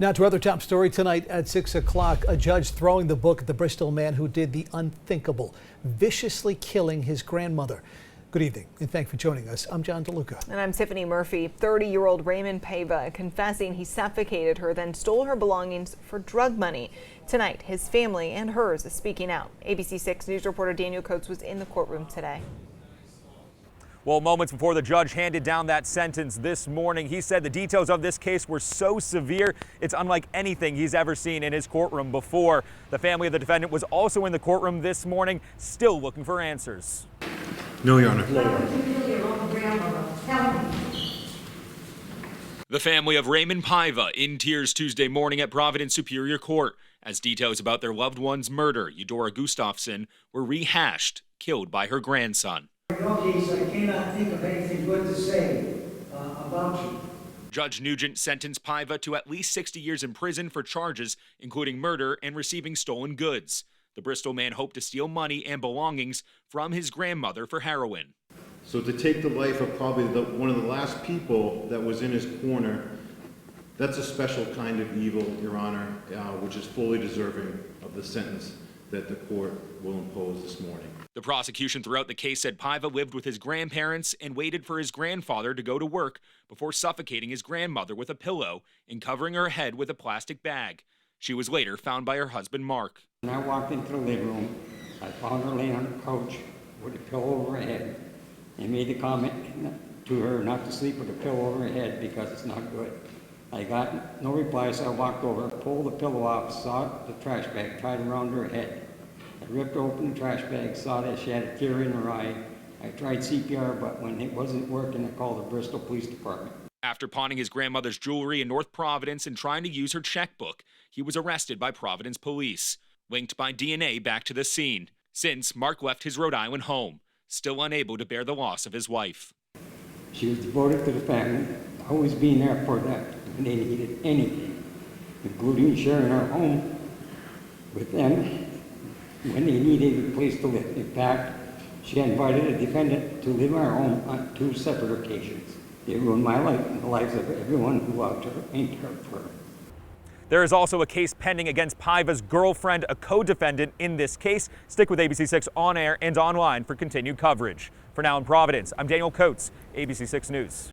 Now to other top story tonight at 6 o'clock. A judge throwing the book at the Bristol man who did the unthinkable, viciously killing his grandmother. Good evening and thanks for joining us. I'm John DeLuca. And I'm Tiffany Murphy. 30-year-old Raymond Paiva confessing he suffocated her, then stole her belongings for drug money. Tonight, his family and hers is speaking out. ABC 6 News reporter Daniel Coates was in the courtroom today. Well, moments before the judge handed down that sentence this morning, he said the details of this case were so severe, it's unlike anything he's ever seen in his courtroom before. The family of the defendant was also in the courtroom this morning, still looking for answers. No, Your Honor. The family of Raymond Paiva in tears Tuesday morning at Providence Superior Court as details about their loved one's murder, Eudora Gustafson, were rehashed, killed by her grandson. In your case, I cannot think of anything good to say about you. Judge Nugent sentenced Paiva to at least 60 years in prison for charges including murder and receiving stolen goods. The Bristol man hoped to steal money and belongings from his grandmother for heroin. So to take the life of probably one of the last people that was in his corner, that's a special kind of evil, Your Honor, which is fully deserving of the sentence that the court will impose this morning. The prosecution throughout the case said Paiva lived with his grandparents and waited for his grandfather to go to work before suffocating his grandmother with a pillow and covering her head with a plastic bag. She was later found by her husband, Mark. When I walked into the living room, I found her laying on the couch with a pillow over her head and made the comment to her not to sleep with a pillow over her head because it's not good. I got no reply, so I walked over, pulled the pillow off, saw the trash bag tied around her head. I ripped open the trash bag, saw that she had a tear in her eye. I tried CPR, but when it wasn't working, I called the Bristol Police Department. After pawning his grandmother's jewelry in North Providence and trying to use her checkbook, he was arrested by Providence police, linked by DNA back to the scene. Since, Mark left his Rhode Island home, still unable to bear the loss of his wife. She was devoted to the family, always being there for them when they needed anything, including sharing our home with them when they needed a place to live. In fact, she invited a defendant to live in our home on 2 separate occasions. It ruined my life and the lives of everyone who loved her and cared for her. There is also a case pending against Paiva's girlfriend, a co-defendant in this case. Stick with ABC 6 on air and online for continued coverage. For now in Providence, I'm Daniel Coates, ABC 6 News.